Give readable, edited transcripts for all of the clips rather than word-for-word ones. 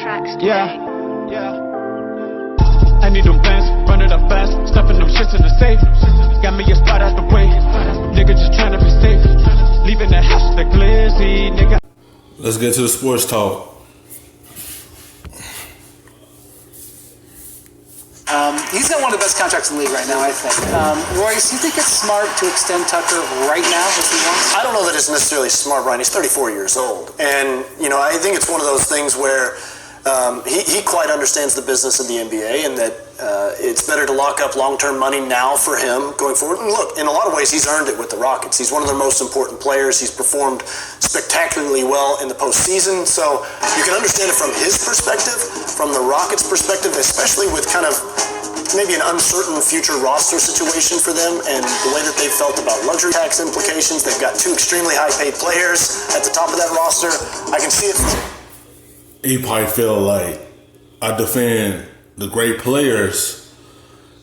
tracks today. Yeah. I need them bands, run it up fast, stuffing them shits in the safe. Got me a spot out the way, nigga just tryna be safe. Leaving the house with the glizzy, nigga. Let's get to the sports talk. He's got one of the best contracts in the league right now, I think. Royce, you think it's smart to extend Tucker right now if he wants? I don't know that it's necessarily smart, Ryan. He's 34 years old. And, I think it's one of those things where he quite understands the business of the NBA and that it's better to lock up long-term money now for him going forward. And look, in a lot of ways, he's earned it with the Rockets. He's one of their most important players. He's performed spectacularly well in the postseason. So you can understand it from his perspective, from the Rockets' perspective, especially with kind of maybe an uncertain future roster situation for them and the way that they felt about luxury tax implications. They've got two extremely high-paid players at the top of that roster. I can see it. He probably feel like I defend the great players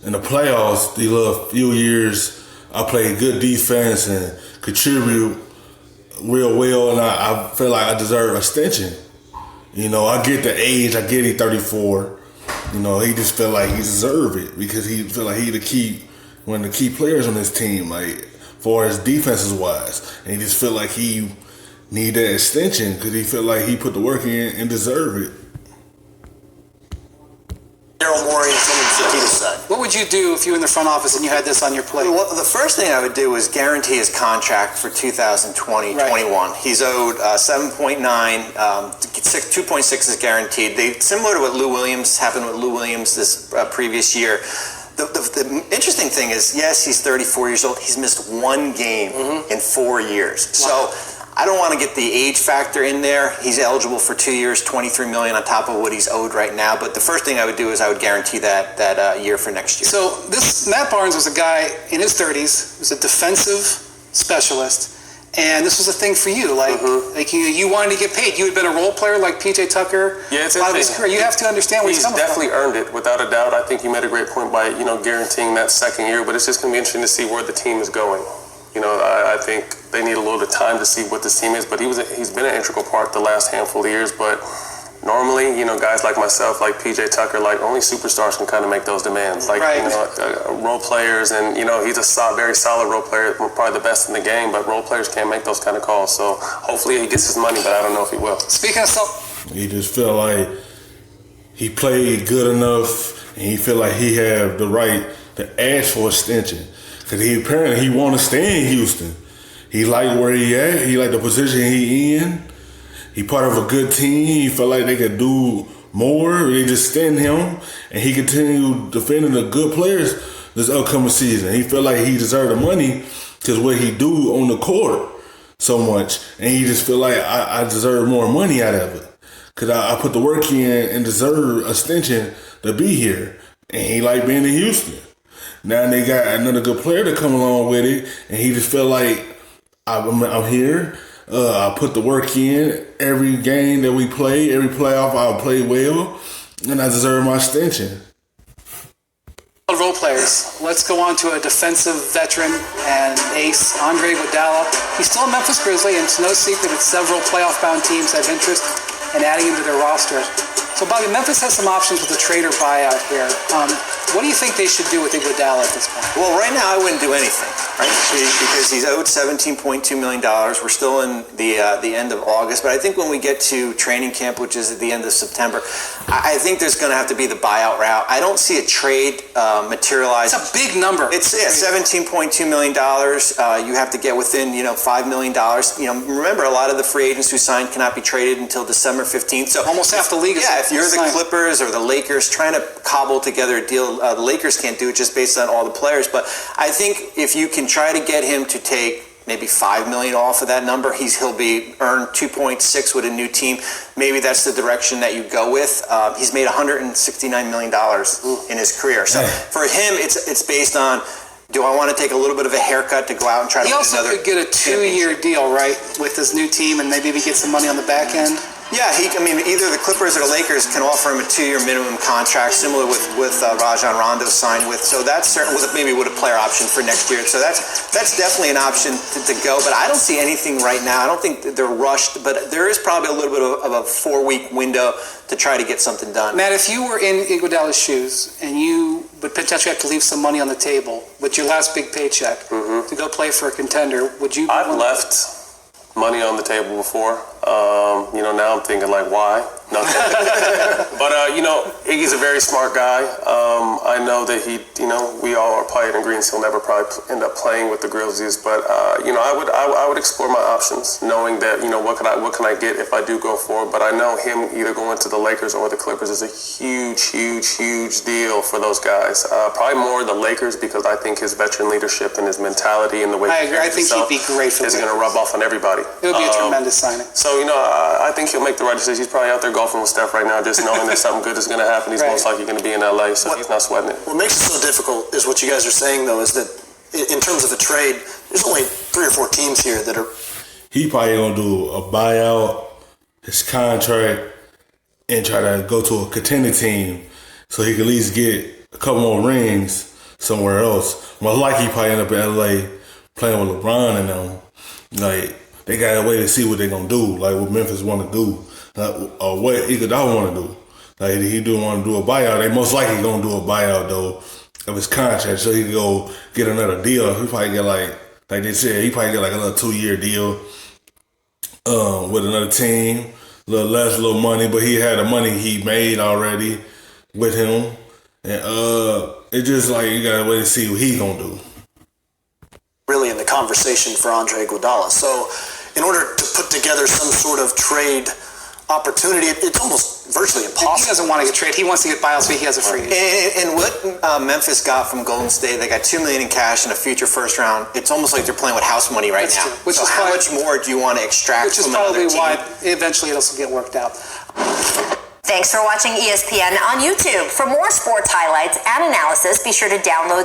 in the playoffs. These little few years, I play good defense and contribute real well, and I feel like I deserve extension. I get the age, I get he's 34. He just felt like he deserved it because he feel like he one of the key players on his team, like for his defenses wise, and he just feel like he need that extension because he feel like he put the work in and deserve it. Daryl Morey and Tim side. What would you do if you were in the front office and you had this on your plate? Well, the first thing I would do is guarantee his contract for 2020-21. He's owed 7.9, 2.6 is guaranteed. Similar to what Lou Williams happened with Lou Williams this previous year. The interesting thing is, yes, he's 34 years old. He's missed one game in 4 years. Wow. So I don't want to get the age factor in there. He's eligible for 2 years, $23 million on top of what he's owed right now. But the first thing I would do is I would guarantee that year for next year. So Matt Barnes was a guy in his 30s, was a defensive specialist, and this was a thing for you. You wanted to get paid. You had been a role player like PJ Tucker. Yeah, it's a lot of his career. You have to understand where he's coming from. He's definitely earned it, without a doubt. I think you made a great point by guaranteeing that second year. But it's just going to be interesting to see where the team is going. I think they need a little bit of time to see what this team is, but he's been an integral part the last handful of years. But normally, guys like myself, like PJ Tucker, like only superstars can kind of make those demands. Role players, and he's a very solid role player, probably the best in the game. But role players can't make those kind of calls. So hopefully he gets his money, but I don't know if he will. Speaking of self, he just felt like he played good enough, and he feel like he have the right to ask for extension. Because he want to stay in Houston. He like where he at. He like the position he in. He part of a good team. He felt like they could do more. They just extend him. And he continue defending the good players this upcoming season. He felt like he deserved the money because what he do on the court so much. And he just feel like I deserve more money out of it. Because I put the work in and deserve extension to be here. And he like being in Houston. Now they got another good player to come along with it, and he just felt like I'm here. I put the work in every game that we play, every playoff I play well, and I deserve my extension. role players. Let's go on to a defensive veteran and ace, Iguodala. He's still a Memphis Grizzly, and it's no secret that several playoff-bound teams have interest in adding him to their roster. So, Bobby, Memphis has some options with a trade or buyout here. What do you think they should do with Iguodala at this point? Well, right now I wouldn't do anything, right? Because he's owed $17.2 million. We're still in the end of August, but I think when we get to training camp, which is at the end of September, I think there's going to have to be the buyout route. I don't see a trade materialize. It's a big number. It's $17.2 million. You have to get within, $5 million. Remember, a lot of the free agents who signed cannot be traded until December 15th. So almost half the league is if you're the Clippers or the Lakers trying to cobble together a deal, the Lakers can't do it just based on all the players. But I think if you can try to get him to take maybe $5 million off of that number, he'll be earned 2.6 with a new team. Maybe that's the direction that you go with. He's made $169 million in his career. So for him, it's based on, do I want to take a little bit of a haircut to go out and try to win another? He also could get a 2-year deal, right, with his new team, and maybe get some money on the back end. Yeah, either the Clippers or the Lakers can offer him a 2-year minimum contract, similar with Rajon Rondo signed with. So that's certainly maybe with a player option for next year. So that's definitely an option to go. But I don't see anything right now. I don't think they're rushed, but there is probably a little bit of a 4-week window to try to get something done. Matt, if you were in Iguodala's shoes and you would potentially have to leave some money on the table with your last big paycheck to go play for a contender, would you? I've left money on the table before. Now I'm thinking like, why? Nothing. But Iggy's a very smart guy. I know that we all are probably in agreement he'll never probably end up playing with the Grizzlies. But I would explore my options, knowing that what can I get if I do go forward. But I know him either going to the Lakers or the Clippers is a huge deal for those guys. Probably more the Lakers, because I think his veteran leadership and his mentality and the way I agree. I think he'd be great for is going to rub off on everybody. It would be a tremendous signing. So I think he'll make the right decision. He's probably out there golfing with Steph right now, just knowing that something good is going to happen. He's most likely going to be in LA, so he's not sweating it. What makes it so difficult is what you guys are saying, though, is that in terms of a trade, there's only 3 or 4 teams here that are. He probably gonna do a buyout, his contract, and try to go to a contending team so he can at least get a couple more rings somewhere else. Most likely he probably end up in LA playing with LeBron and them. Like, they got to wait to see what they're going to do, like what Memphis want to do, or what Iguodala want to do. Like, he do want to do a buyout. They most likely going to do a buyout, though, of his contract, so he can go get another deal. He probably get, like they said, he probably get like another 2-year deal with another team. A little less, a little money, but he had the money he made already with him. And it's just like you got to wait to see what he's going to do. Really in the conversation for Andre Iguodala. So in order to put together some sort of trade opportunity, it's almost virtually impossible. He doesn't want to get traded. He wants to get buyouts, so he has a free agent. And what Memphis got from Golden State, they got $2 million in cash and a future first round. It's almost like they're playing with house money right now. True. So how much more do you want to extract from another team? Which is probably why eventually it'll get worked out. Thanks for watching ESPN on YouTube. For more sports highlights and analysis, be sure to download